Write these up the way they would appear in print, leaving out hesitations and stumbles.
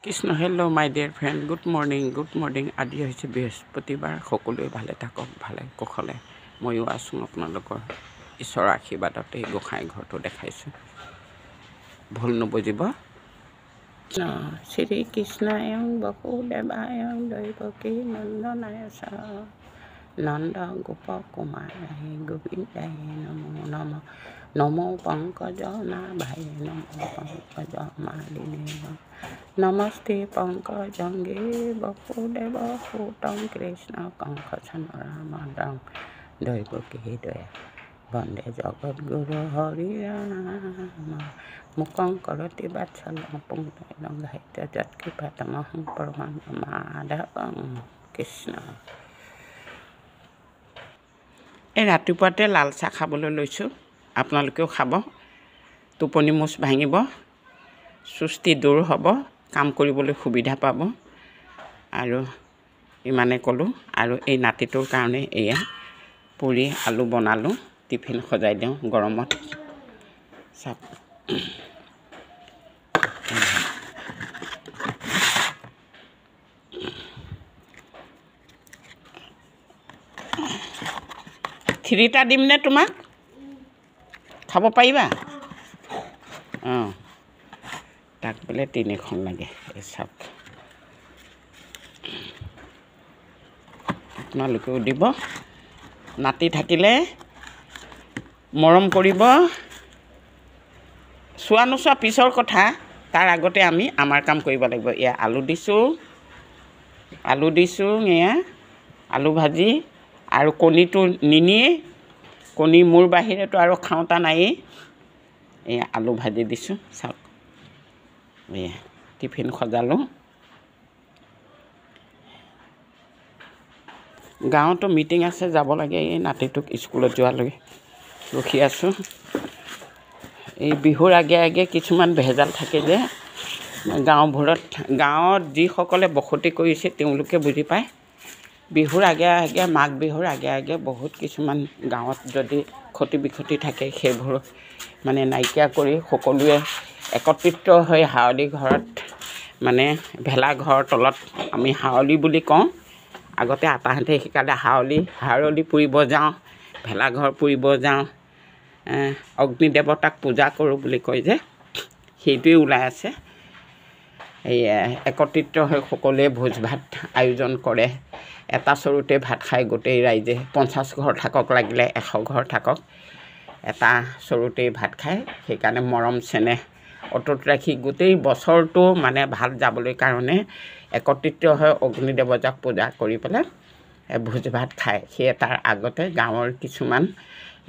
Krishna hello' মাই dear friend good morning আজি হৈছে বৃহস্পতিবাৰ সকলোৱে ভালে থাকক ভালে কুশলে ময়ো আছোঁ আপোনালোকৰ ঈশ্বৰৰ আশীৰ্বাদতে গোসাঁই ঘৰটো দেখাইছোঁ ভুল নবুজিব শ্ৰী কৃষ্ণায়ং বসুদেৱায়ং দৈৱকী নন্দনায় চ নন্দ গোপ কুমাৰায় গোবিন্দায় নমো নম নমো পংকজ নাভায় নমো পংকজ মালিনে নমস্তে পংকজঙ্গে বসুদেৱ সুতং কৃষ্ণ কংসচনৰামদং দৈৱকী দয়া বন্দে জগদ্গুৰু হৰি ৰাম মুকং কৰতি বাৎসল্যং পুংসাইলং সাহিত্য যৎকৃপাতমহং পৰমানন্দমাধৱং কৃষ্ণ। এই ৰাতিপুৱাতে লাল চাহ খাবলৈ লৈছোঁ, আপোনালোকেও খাব। টোপনি মোচ ভাঙিব, সুস্তি দূৰ হ'ব, কাম কৰিবলৈ সুবিধা পাব। আৰু ইমানে ক'লোঁ। আৰু এই নাতিটোৰ কাৰণে এয়া পুৰি আলু বনালোঁ, টিফিন সজাই দিওঁ গৰমত। চাপ থ্ৰীটা দিমনে তোমাক? খাব পাৰিবা? অঁ, তাক বোলে তিনিখন লাগে। এই চাওক, আপোনালোকেও দিব। নাতি থাকিলে মৰম কৰিব। চোৱা নোচোৱা পিছৰ কথা, তাৰ আগতে আমি আমাৰ কাম কৰিব লাগিব। এয়া আলু দিছোঁ, এয়া আলু ভাজি। আৰু কণীটো নিনিয়ে, কণী মোৰ বাহিৰেতো আৰু খাওঁতা নায়েই। এয়া আলু ভাজি দিছোঁ, চাওক। এয়া টিফিন সজালোঁ। গাঁৱতো মিটিং আছে, যাব লাগে। এই নাতিটোক স্কুলত যোৱালৈ ৰখি আছোঁ। এই বিহুৰ আগে আগে কিছুমান ভেজাল থাকে যে গাঁৱত যিসকলে বসতি কৰিছে তেওঁলোকে বুজি পায়। বিহুৰ আগে আগে, মাঘ বিহুৰ আগে আগে বহুত কিছুমান গাঁৱত যদি ক্ষতি বিক্ষতি থাকে, সেইবোৰ মানে নাইকিয়া কৰি সকলোৱে একত্ৰিত হৈ হাৱলি ঘৰত, মানে ভেলাঘৰৰ তলত, আমি হাৱলি বুলি কওঁ। আগতে আটাহঁতে শিকালে হাৱলি পুৰিব যাওঁ, ভেলাঘৰ পুৰিব যাওঁ, অগ্নি দেৱতাক পূজা কৰোঁ বুলি কয় যে, সেইটোৱে ওলাই আছে। এই একত্ৰিত হৈ সকলোৱে ভোজ ভাত আয়োজন কৰে। এটা চৰুতে ভাত খাই গোটেই ৰাইজে, 50 ঘৰ থাকক, লাগিলে 100 ঘৰ থাকক, এটা চৰুতেই ভাত খায়। সেইকাৰণে মৰম চেনেহ অটুট ৰাখি গোটেই বছৰটো মানে ভাল যাবলৈ কাৰণে একত্ৰিত হৈ অগ্নি দেৱতাক পূজা কৰি পেলাই ভোজ ভাত খায়। সেয়ে তাৰ আগতে গাঁৱৰ কিছুমান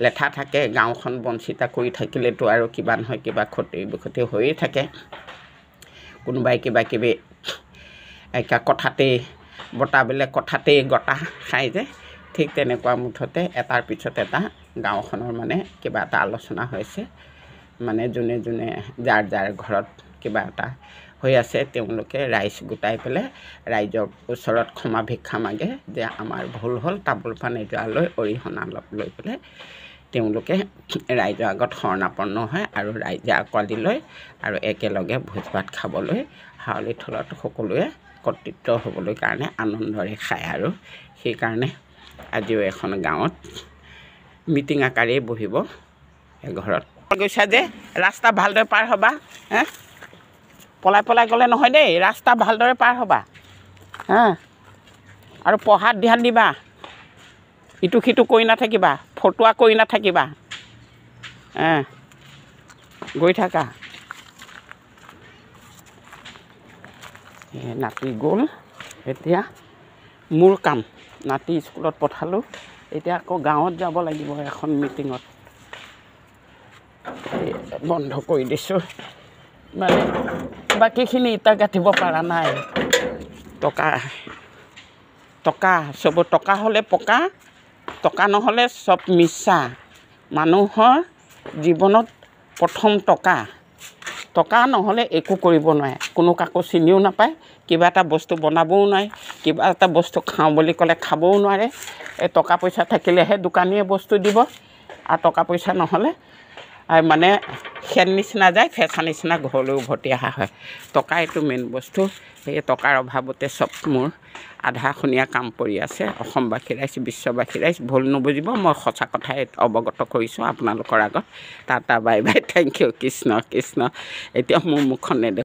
লেঠা থাকে। গাঁওখন বঞ্চিত কৰি থাকিলেতো আৰু কিবা নহয় কিবা ক্ষতি বিক্ষতি হৈয়ে থাকে। কোনোবাই কিবা কিবি কথাতেই বতাবিলাক কথাতেই গতা খায় যে, ঠিক তেনেকুৱা মুঠতে এটাৰ পিছত এটা গাঁওখনৰ মানে কিবা এটা আলোচনা হৈছে। মানে যোনে যোনে যাৰ যাৰ ঘৰত কিবা এটা হৈ আছে, তেওঁলোকে ৰাইজ গোটাই পেলাই ৰাইজৰ ওচৰত ক্ষমা ভিক্ষা মাগে যে আমাৰ ভুল হ'ল, তামোল পাণ এডৰা লৈ অৰিহণা লৈ পেলাই তেওঁলোকে ৰাইজৰ আগত শৰণাপন্ন হয় আৰু ৰাইজে আঁকোৱালি লয় আৰু একেলগে ভোজ ভাত খাবলৈ হাৱলি থলত সকলোৱে একত্ৰিত হ'বলৈ কাৰণে আনন্দৰে খায়। আৰু সেইকাৰণে আজিও এখন গাঁৱত মিটিং আকাৰেই বহিব এঘৰত। গৈছা যে ৰাস্তা ভালদৰে পাৰ হ'বা, পলাই গ'লে নহয় দেই, ৰাস্তা ভালদৰে পাৰ হ'বা, আৰু পঢ়াত ধ্যান দিবা, ইটো সিটো কৰি নাথাকিবা, ফটোৱা কৰি নাথাকিবা, গৈ থাকা। নাতি গ'ল, এতিয়া মোৰ কাম। নাতি স্কুলত পঠালোঁ, এতিয়া আকৌ গাঁৱত যাব লাগিব এখন মিটিঙত। বন্ধ কৰি দিছোঁ, মানে বাকীখিনি ইটা গাঁঠিব পৰা নাই। টকা চব, টকা হ'লে পকা, টকা নহ'লে চব মিছা। মানুহৰ জীৱনত প্ৰথম টকা নহ'লে একো কৰিব নোৱাৰে। কোনো কাকো চিনিও নাপায়, কিবা এটা বস্তু বনাবও নোৱাৰে, কিবা এটা বস্তু খাওঁ বুলি ক'লে খাবও নোৱাৰে। এই টকা পইচা থাকিলেহে দোকানীয়ে বস্তু দিব, আৰু টকা পইচা নহ'লে আৰু মানে খেন নিচিনা যায়, ফেঁচা নিচিনা ঘৰলৈ উভতি অহা হয়। টকা এইটো মেইন বস্তু। সেই টকাৰ অভাৱতে চব মোৰ আধাখনীয়া কাম পৰি আছে। অসমবাসী ৰাইজ, বিশ্ববাসী ৰাইজ ভুল নুবুজিব, মই সঁচা কথাই অৱগত কৰিছোঁ আপোনালোকৰ আগত। Tata bye bye, thank you. Krishna Krishna. এতিয়া মোৰ মুখখন নেদেখোঁ।